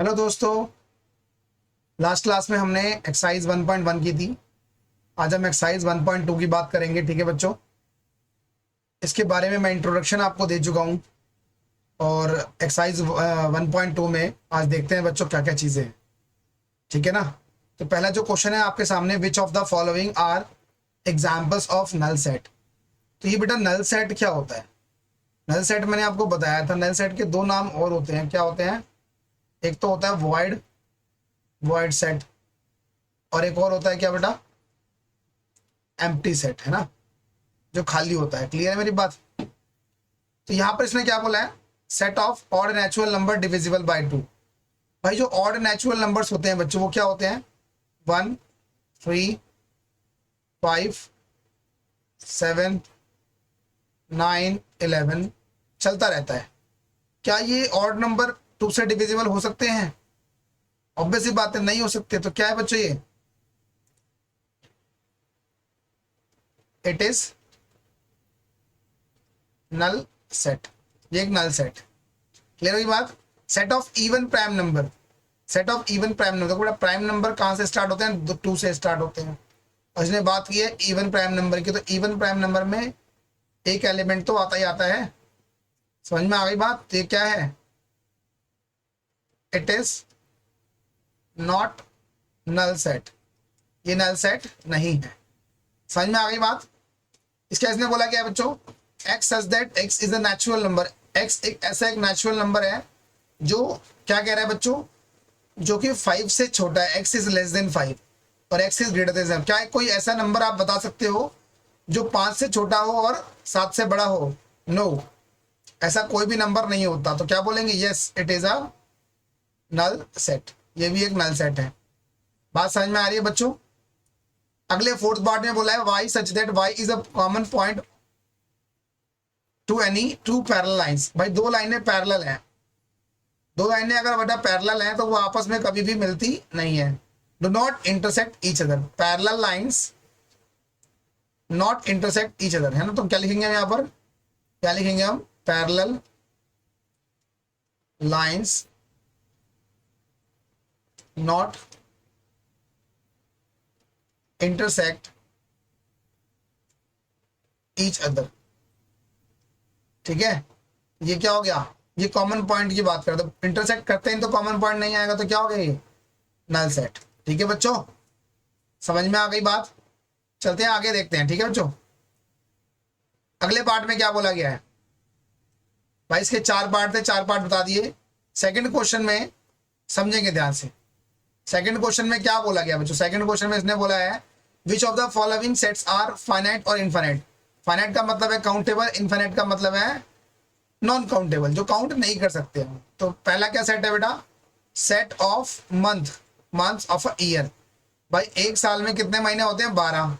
Hello दोस्तों, last class में हमने एक्सरसाइज 1.1 की थी। आज हम एक्सरसाइज 1.2 की बात करेंगे। ठीक है बच्चों, इसके बारे में मैं इंट्रोडक्शन आपको दे चुका हूँ और एक्सरसाइज 1.2 में आज देखते हैं बच्चों क्या क्या चीज़ें हैं। ठीक है ना। तो पहला जो क्वेश्चन है आपके सामने, which of the following are examples of null set. तो ये बेटा नल सेट क्या होता है? नल सेट मैंने आपको बताया था, नल सेट के दो नाम और होते हैं। क्या होते हैं? एक तो होता है वॉइड, वॉइड सेट, और एक और होता है क्या बेटा? एम्प्टी सेट, है ना, जो खाली होता है। क्लियर है मेरी बात? तो यहां पर इसने क्या बोला है? Set of odd natural number divisible by 2। भाई जो ऑड नेचुरल नंबर्स होते हैं बच्चों, वो क्या होते हैं? 1, 3, 5, 7, 9, 11 चलता रहता है। क्या ये ऑड नंबर 2 से डिविजिबल हो सकते हैं? ऑब्वियसली बात है, नहीं हो सकते। तो क्या है बच्चों ये? It is null set. ये एक नल सेट। क्लियर हुई बात? Set of even prime number, set of even prime number. देखो प्राइम नंबर कहाँ से स्टार्ट होते हैं? 2 से स्टार्ट होते हैं। और इसने बात की है इवन प्राइम नंबर की, तो इवन प्राइम नंबर में एक एलिमेंट तो आता ही आता है। समझ में आ गई बात? तो ये क्या है? It is not null set. ये नल सेट नहीं है। समझ में आ गई बात? इसका इसने बोला क्या है बच्चों? x such that x is a natural number. x एक ऐसा एक नेचुरल नंबर है जो क्या कह रहा है बच्चों? जो कि 5 से छोटा है। x इज लेस देन 5 और x इज ग्रेटर देन 7। क्या कोई ऐसा नंबर आप बता सकते हो जो 5 से छोटा हो और 7 से बड़ा हो? नो, ऐसा कोई भी नंबर नहीं होता। तो क्या बोलेंगे? Yes, it is a null set. ये भी एक नल सेट है। बात समझ में आ रही है बच्चों? अगले फोर्थ पार्ट में बोला है y such that y is a common point two any two parallel lines. भाई दो लाइनें पैरेलल हैं, दो लाइनें अगर बेटा पैरेलल हैं तो वो आपस में कभी भी मिलती नहीं है। Do not intersect each other. Parallel lines not intersect each other, है ना। तो क्या लिखेंगे हम यहाँ पर? क्या लिखेंगे हम? Parallel lines not intersect each other. ठीक है, ये क्या हो गया? ये कॉमन पॉइंट की बात करते, तो इंटरसेक्ट करते हैं तो कॉमन पॉइंट नहीं आएगा, तो क्या हो गया? ये नल सेट। ठीक है बच्चों, समझ में आ गई बात? चलते हैं आगे, देखते हैं। ठीक है बच्चों, अगले पार्ट में क्या बोला गया है? भाई इसके 4 पार्ट थे, 4 पार्ट बता दिए। सेकंड क्वेश्चन में समझेंगे ध्यान से। सेकंड क्वेश्चन में क्या बोला गया बच्चों? सेकंड क्वेश्चन में इसने बोला है which of the following sets are finite और इनफाइनाइट। फाइनाइट का मतलब है काउंटेबल, इनफाइनाइट का मतलब है नॉन काउंटेबल, जो काउंट नहीं कर सकते हम। तो पहला क्या सेट है बेटा? Set of month, months of a year. भाई एक साल में कितने महीने होते हैं? 12,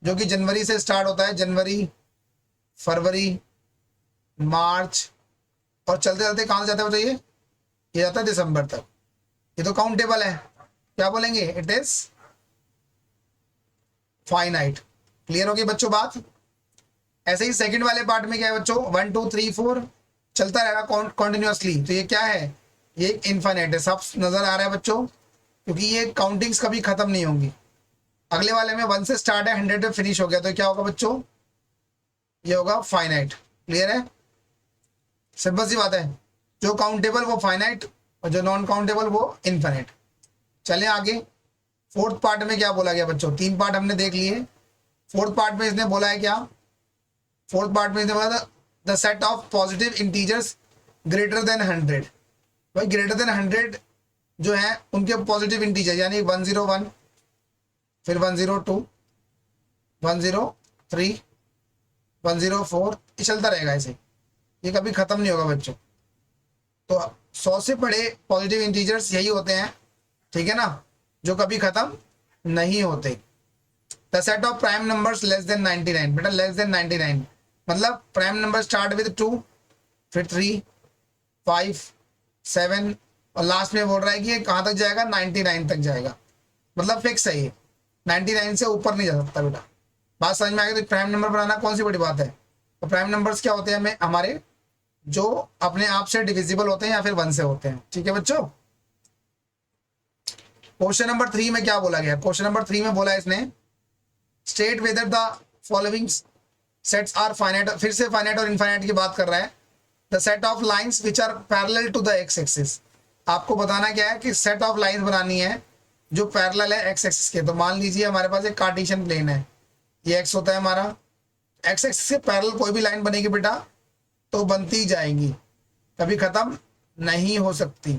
जो कि जनवरी से स्टार्ट होता है। जनवरी, फरवरी, मार्च, और चलते चलते कहां से जाता है बताइए? ये जाता है दिसंबर तक। ये तो काउंटेबल है। क्या बोलेंगे? It is finite. क्लियर होगी बच्चों बात? ऐसे ही सेकंड वाले पार्ट में क्या है बच्चों? 1, 2, 3, 4 चलता रहेगा कॉन्टिन्यूसली। तो ये क्या है? ये एक इनफाइनाइट है। सब नजर आ रहा है बच्चों? क्योंकि ये काउंटिंग्स कभी खत्म नहीं होंगी। अगले वाले में 1 से स्टार्ट है, 100 पे फिनिश हो गया, तो क्या होगा बच्चों? ये होगा फाइनाइट। क्लियर है? सिंपल सी बात है। जो काउंटेबल वो फाइनाइट और जो नॉन काउंटेबल वो इनफाइनाइट। चले आगे। फोर्थ पार्ट में क्या बोला गया बच्चों? 3 पार्ट हमने देख लिए। फोर्थ पार्ट में इसने बोला है क्या? फोर्थ पार्ट में इसने बोला था the set of positive integers greater than 100। भाई ग्रेटर देन 100 जो है उनके पॉजिटिव इंटीजर, यानी 101, फिर 102, 103, 104, ये चलता रहेगा ऐसे। ये कभी खत्म नहीं होगा बच्चों। तो 100 से बड़े पॉजिटिव इंटीजर्स यही होते हैं, ठीक है ना, जो कभी खत्म नहीं होते। The set of prime numbers less than 99। बेटा लेस देन 99 मतलब प्राइम नंबर स्टार्ट विद 2, फिर 3, 5, 7 और लास्ट में बोल रहा है कि ये कहाँ तक जाएगा? 99 तक जाएगा। मतलब फिक्स है ये, 99 से ऊपर नहीं जा सकता बेटा। बात समझ में आ गई? तो प्राइम नंबर बनाना कौन सी बड़ी बात है? तो प्राइम नंबर्स क्या होते हैं हमें? हमारे जो अपने आप से डिविजिबल होते हैं या फिर 1 से होते हैं। ठीक है बच्चों, क्वेश्चन नंबर 3 में क्या बोला गया? क्वेश्चन नंबर 3 में बोला इसने state whether the following sets are finite, फिर से फाइनाइट और इनफाइनाइट की बात कर रहा है। The set of lines which are parallel to the x axis, आपको बताना क्या है कि सेट ऑफ लाइंस बनानी है जो पैरेलल है एक्स एक्सिस के। तो मान लीजिए हमारे पास एक कार्टेशियन प्लेन है, ये एक्स होता है हमारा, एक्स एक्सिस से पैरेलल कोई भी लाइन बनेगी बेटा तो बनती जाएंगी, कभी खत्म नहीं हो सकती।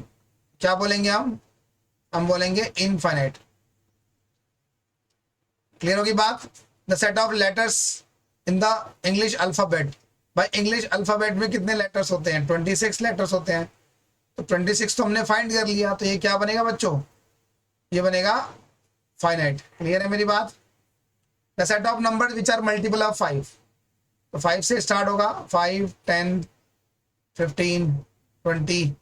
क्या बोलेंगे हम बोलेंगे इनफाइनाइट। क्लियर होगी बात? The set of letters in the English alphabet, भाई इंग्लिश अल्फाबेट में कितने लेटर्स होते हैं? 26 लेटर्स होते हैं। तो 26 तो हमने फाइंड कर लिया, तो ये क्या बनेगा बच्चों? ये बनेगा फाइनाइट। क्लियर है मेरी बात? The set of number which are multiple of 5, तो 5 से स्टार्ट होगा, 5 10 15 20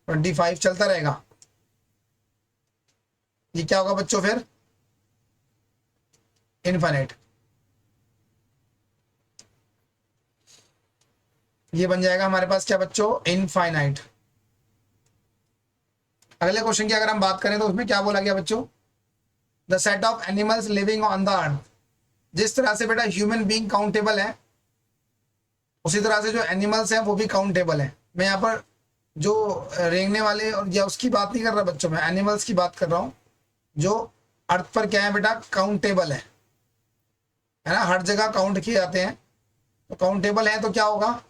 25 चलता रहेगा। ये क्या होगा बच्चों फिर? इनफाइनाइट। ये बन जाएगा हमारे पास क्या बच्चों? इनफाइनाइट। अगले क्वेश्चन की अगर हम बात करें तो उसमें क्या बोला गया बच्चों? The set of animals living on the earth, जिस तरह से बेटा ह्यूमन बीइंग काउंटेबल है उसी तरह से जो एनिमल्स हैं वो भी काउंटेबल है। मैं यहाँ पर जो रेंगने वाले और या उसकी बात नहीं कर रहा बच्चों, मैं एनिमल्स की बात कर रहा हूँ जो अर्थ पर क्या है बेटा? काउंटेबल है ना, हर जगह काउंट किए जाते हैं। तो काउंटेबल है तो क्या होगा?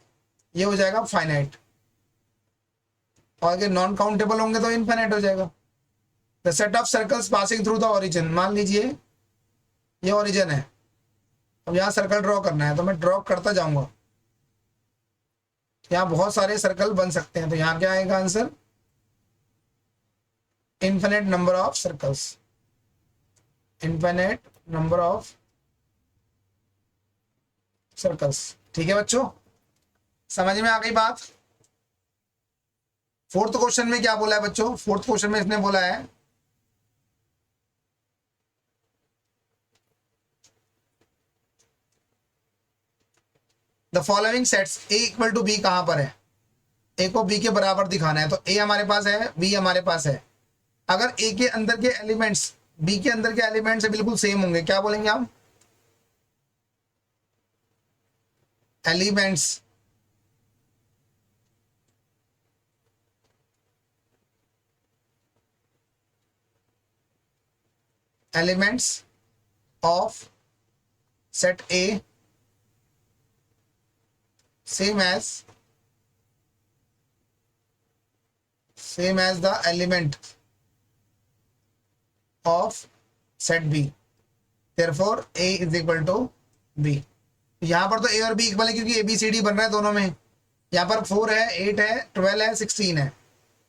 ये हो जाएगा फाइनाइट, और अगर नॉन काउंटेबल होंगे तो इनफाइनाइट हो जाएगा। The set of circles passing through the origin, मान लीजिए ये ओरिजिन है, अब यहाँ सर्कल ड्रॉ करना है तो मैं ड्रॉ करता जाऊंगा, यहाँ बहुत सारे सर्कल बन सकते हैं। तो यहाँ क्या आएगा answer? Infinite number of circles, infinite number of circles. ठीक है बच्चों, समझ में आ गई बात? फोर्थ क्वेश्चन में क्या बोला है बच्चों? फोर्थ क्वेश्चन में इसने बोला है the following sets A equal to B कहां पर है? ए को बी के बराबर दिखाना है। तो ए हमारे पास है, बी हमारे पास है। अगर ए के अंदर के एलिमेंट्स बी के अंदर के एलिमेंट्स से बिल्कुल सेम होंगे, क्या बोलेंगे हम? Elements elements of set A same as the element of set B, therefore A is equal to B। यहां पर तो A और B इक्वल है क्योंकि ABCD बन रहा है दोनों में। यहाँ पर 4 है, 8 है, 12 है, 16 है।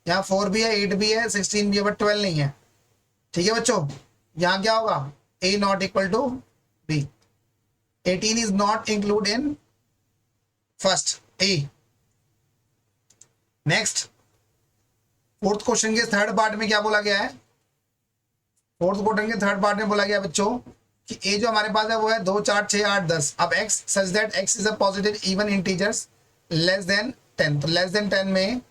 यहाँ 4 भी है, 8 भी है, 16 भी है, बट 12 नहीं है। ठीक है बच्चों, यहाँ क्या होगा? A not equal to B। 18 is not include in first A. Next fourth question के थर्ड पार्ट में क्या बोला गया है? फोर्थ क्वेश्चन के थर्ड पार्ट में बोला गया बच्चों कि ए जो हमारे पास है वो है 2 4 6 8 10। अब x such that x is a positive even integers less than 10। तो लेस देन 10 में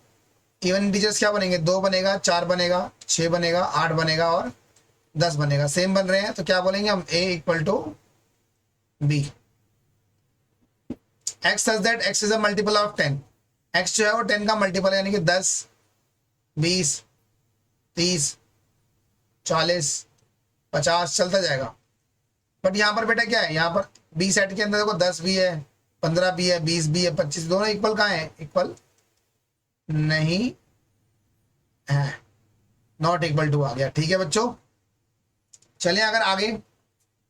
इवन इंटीजर्स क्या बनेंगे? 2 बनेगा, 4 बनेगा, 6 बनेगा, 8 बनेगा और 10 बनेगा। सेम बन रहे हैं तो क्या बोलेंगे हम? a equal to B. x such that x is a multiple of 10, x जो है वो 10 का मल्टीपल है, यानी कि 10 20 30 40 50 चलता जाएगा। बट यहाँ पर बेटा क्या है? यहाँ पर बी सेट के अंदर देखो 10 भी है, 15 भी है, 20 भी है, 25, दोनों इक्वल कहाँ है? इक्वल नहीं है, नॉट इक्वल टू आ गया। ठीक है बच्चों, चलिए अगर आगे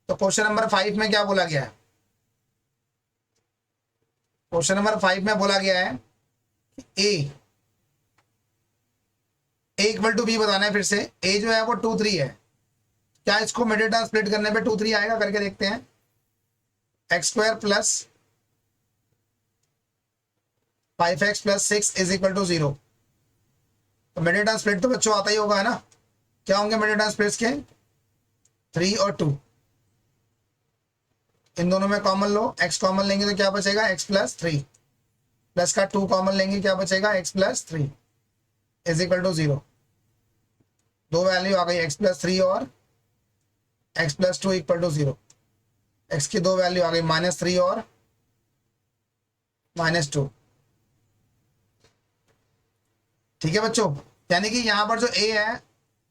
तो क्वेश्चन नंबर 5 में क्या बोला गया है? क्वेश्चन नंबर 5 में बोला गया है ए इक्वल टू बी बताना है। फिर से ए जो है वो 2 3 है, क्या इसको मिडिल टर्म स्प्लिट करने पे 2 3 आएगा? करके देखते हैं। X square plus 5x plus 6 is equal to 0। तो मिडिल टर्म स्प्लिट तो बच्चों आता ही होगा, है ना? क्या होंगे मिडिल टर्म स्प्लिट्स के? 3 और 2। इन दोनों में कॉमन लो, x कॉमन लेंगे तो क्या बचेगा? x प्लस 3, प्लस का 2 कॉमन लेंगे क्या बचेगा? x plus 3 is equal to 0। दो वैल्यू आ गई x+3 और x+2 इक्वल टू 0। x की दो वैल्यू आ गई -3 और -2। ठीक है बच्चों, यानी कि यहाँ पर जो a है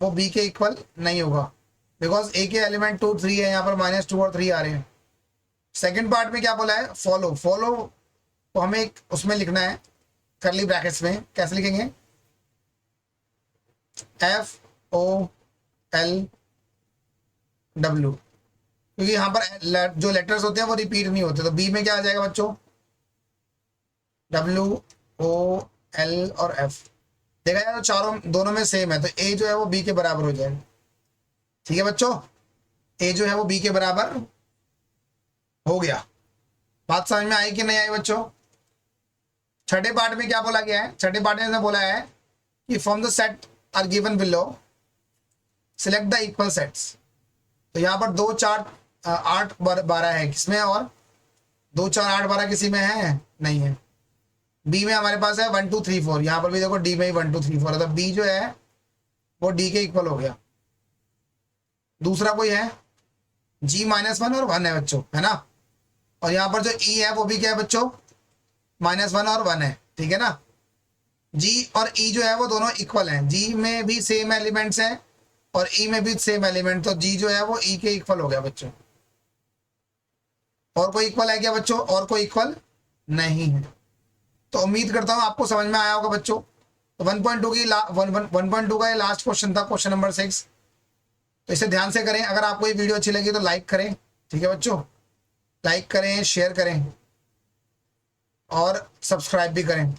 वो b के इक्वल नहीं होगा, बिकॉज a के एलिमेंट 2 3 है, यहाँ पर -2 और 3 आ रहे हैं। सेकंड पार्ट में क्या बोला है, फॉलो। फॉलो को हमें एक उसमें लिखना है करली ब्रैकेट्स में। कैसे लिखेंगे, FOLW, क्योंकि यहाँ पर जो लेटर्स होते हैं वो रिपीट नहीं होते। तो बी में क्या आ जाएगा बच्चों, WOL और F। देखा जाए तो चारों दोनों में सेम है, तो ए जो है वो बी के बराबर हो जाएगा। ठीक है बच्चों, ए जो है वो बी के बराबर हो गया। बात समझ में आई कि नहीं आई बच्चों? छठे पार्ट में क्या बोला गया है, छठे पार्ट में बोला है कि from the set are given below select the equal sets. तो यहाँ पर 2 4 8 12 है किसमें, और 2 4 8 12 किसी में है नहीं है। बी में हमारे पास है 1 2 3 4, यहाँ पर भी देखो डी में ही 1 2 3 4 है, तो बी जो है वो डी के इक्वल हो गया। दूसरा कोई है G-1 और 1 है बच्चों, है ना। और यहाँ पर जो E है वो भी क्या है बच्चों, -1 और 1 है। ठीक है ना, G और E जो है वो दोनों इक्वल हैं। G में भी सेम एलिमेंट्स हैं और E में भी सेम एलिमेंट, तो G जो है वो E के इक्वल हो गया बच्चों। और कोई इक्वल है क्या बच्चों? और कोई इक्वल नहीं है। तो उम्मीद करता हूं आपको समझ में आया होगा बच्चों। तो 1.2 की 1.2 का ये लास्ट क्वेश्चन था, क्वेश्चन नंबर 6। तो इसे ध्यान से करें। अगर आपको ये वीडियो अच्छी लगी तो लाइक करें। ठीक है बच्चों, लाइक करें, शेयर करें और सब्सक्राइब भी करें,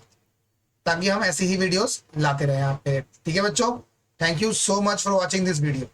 ताकि हम ऐसी ही वीडियोस लाते रहें आप पे। ठीक है बच्चों, thank you so much for watching this video.